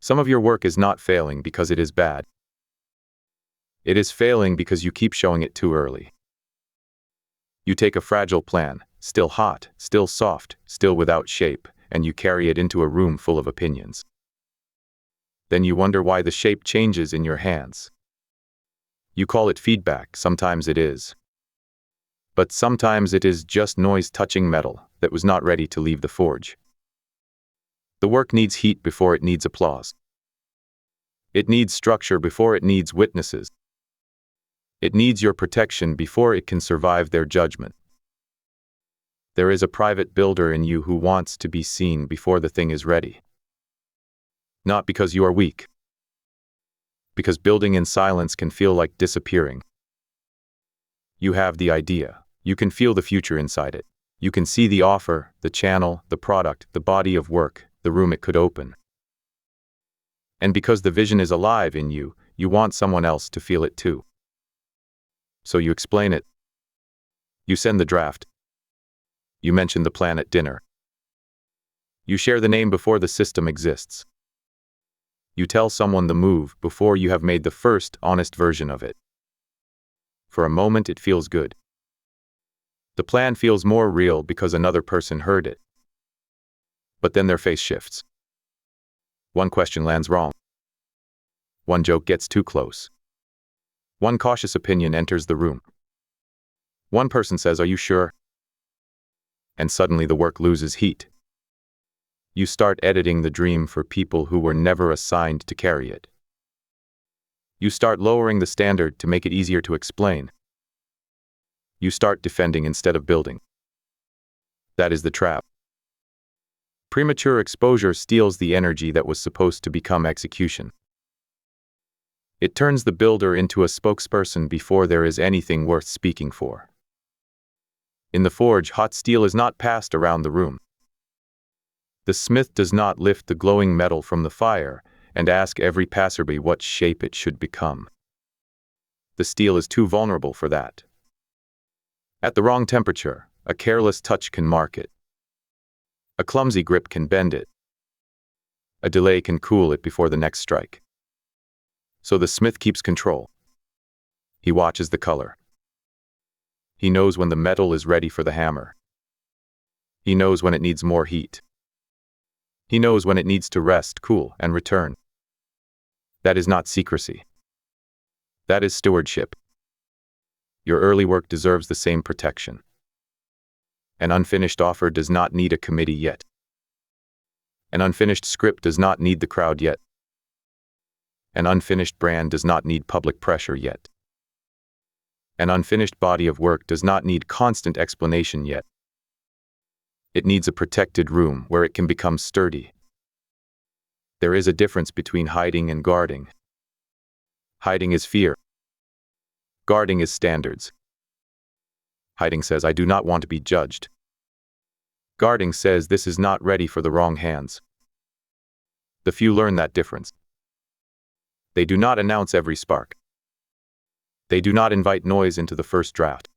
Some of your work is not failing because it is bad. It is failing because you keep showing it too early. You take a fragile plan, still hot, still soft, still without shape, and you carry it into a room full of opinions. Then you wonder why the shape changes in your hands. You call it feedback, sometimes it is. But sometimes it is just noise touching metal that was not ready to leave the forge. The work needs heat before it needs applause. It needs structure before it needs witnesses. It needs your protection before it can survive their judgment. There is a private builder in you who wants to be seen before the thing is ready. Not because you are weak. Because building in silence can feel like disappearing. You have the idea. You can feel the future inside it. You can see the offer, the channel, the product, the body of work, the room it could open. And because the vision is alive in you, you want someone else to feel it too. So you explain it. You send the draft. You mention the plan at dinner. You share the name before the system exists. You tell someone the move before you have made the first honest version of it. For a moment it feels good. The plan feels more real because another person heard it. But then their face shifts. One question lands wrong. One joke gets too close. One cautious opinion enters the room. One person says, "Are you sure?" And suddenly the work loses heat. You start editing the dream for people who were never assigned to carry it. You start lowering the standard to make it easier to explain. You start defending instead of building. That is the trap. Premature exposure steals the energy that was supposed to become execution. It turns the builder into a spokesperson before there is anything worth speaking for. In the forge, hot steel is not passed around the room. The smith does not lift the glowing metal from the fire and ask every passerby what shape it should become. The steel is too vulnerable for that. At the wrong temperature, a careless touch can mark it. A clumsy grip can bend it. A delay can cool it before the next strike. So the smith keeps control. He watches the color. He knows when the metal is ready for the hammer. He knows when it needs more heat. He knows when it needs to rest, cool, and return. That is not secrecy. That is stewardship. Your early work deserves the same protection. An unfinished offer does not need a committee yet. An unfinished script does not need the crowd yet. An unfinished brand does not need public pressure yet. An unfinished body of work does not need constant explanation yet. It needs a protected room where it can become sturdy. There is a difference between hiding and guarding. Hiding is fear. Guarding is standards. Hiding says, "I do not want to be judged." Guarding says, "This is not ready for the wrong hands." The few learn that difference. They do not announce every spark. They do not invite noise into the first draft.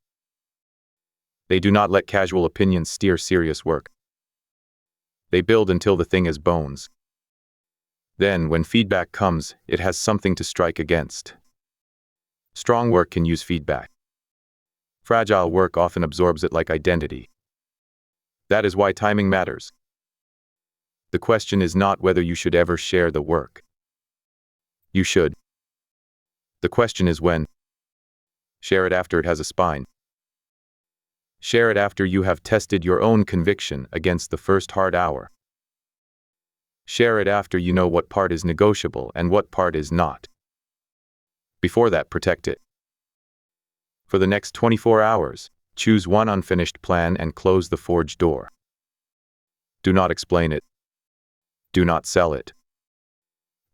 They do not let casual opinions steer serious work. They build until the thing is bones. Then, when feedback comes, it has something to strike against. Strong work can use feedback. Fragile work often absorbs it like identity. That is why timing matters. The question is not whether you should ever share the work. You should. The question is when. Share it after it has a spine. Share it after you have tested your own conviction against the first hard hour. Share it after you know what part is negotiable and what part is not. Before that, protect it. For the next 24 hours, choose one unfinished plan and close the forge door. Do not explain it. Do not sell it.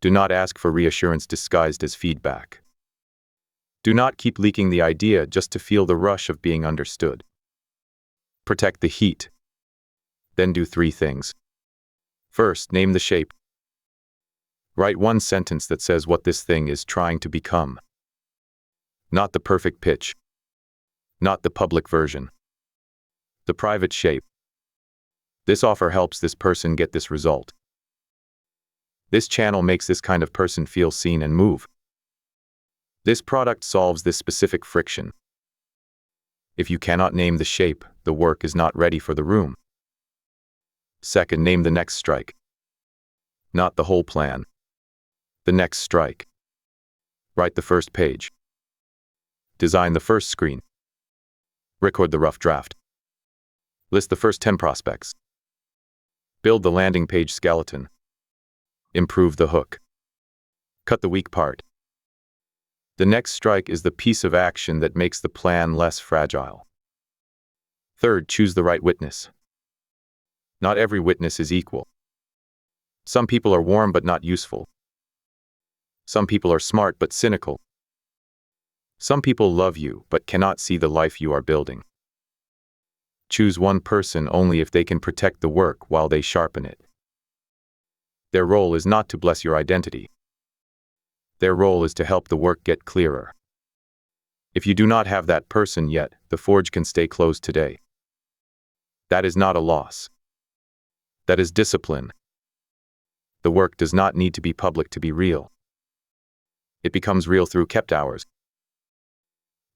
Do not ask for reassurance disguised as feedback. Do not keep leaking the idea just to feel the rush of being understood. Protect the heat. Then do 3 things. First, name the shape. Write one sentence that says what this thing is trying to become. Not the perfect pitch. Not the public version. The private shape. This offer helps this person get this result. This channel makes this kind of person feel seen and move. This product solves this specific friction. If you cannot name the shape, the work is not ready for the room. Second, name the next strike. Not the whole plan. The next strike. Write the first page. Design the first screen. Record the rough draft. List the first 10 prospects. Build the landing page skeleton. Improve the hook. Cut the weak part. The next strike is the piece of action that makes the plan less fragile. Third, choose the right witness. Not every witness is equal. Some people are warm but not useful. Some people are smart but cynical. Some people love you but cannot see the life you are building. Choose one person only if they can protect the work while they sharpen it. Their role is not to bless your identity. Their role is to help the work get clearer. If you do not have that person yet, the forge can stay closed today. That is not a loss. That is discipline. The work does not need to be public to be real. It becomes real through kept hours.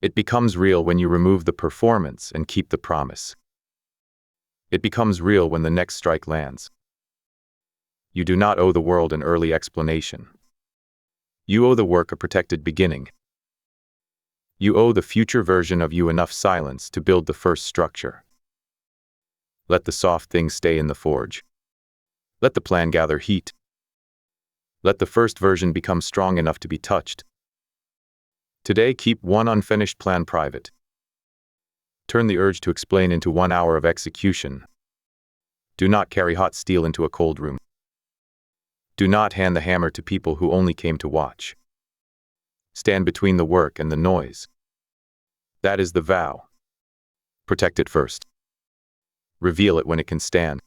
It becomes real when you remove the performance and keep the promise. It becomes real when the next strike lands. You do not owe the world an early explanation. You owe the work a protected beginning. You owe the future version of you enough silence to build the first structure. Let the soft things stay in the forge. Let the plan gather heat. Let the first version become strong enough to be touched. Today, keep one unfinished plan private. Turn the urge to explain into 1 hour of execution. Do not carry hot steel into a cold room. Do not hand the hammer to people who only came to watch. Stand between the work and the noise. That is the vow. Protect it first. Reveal it when it can stand.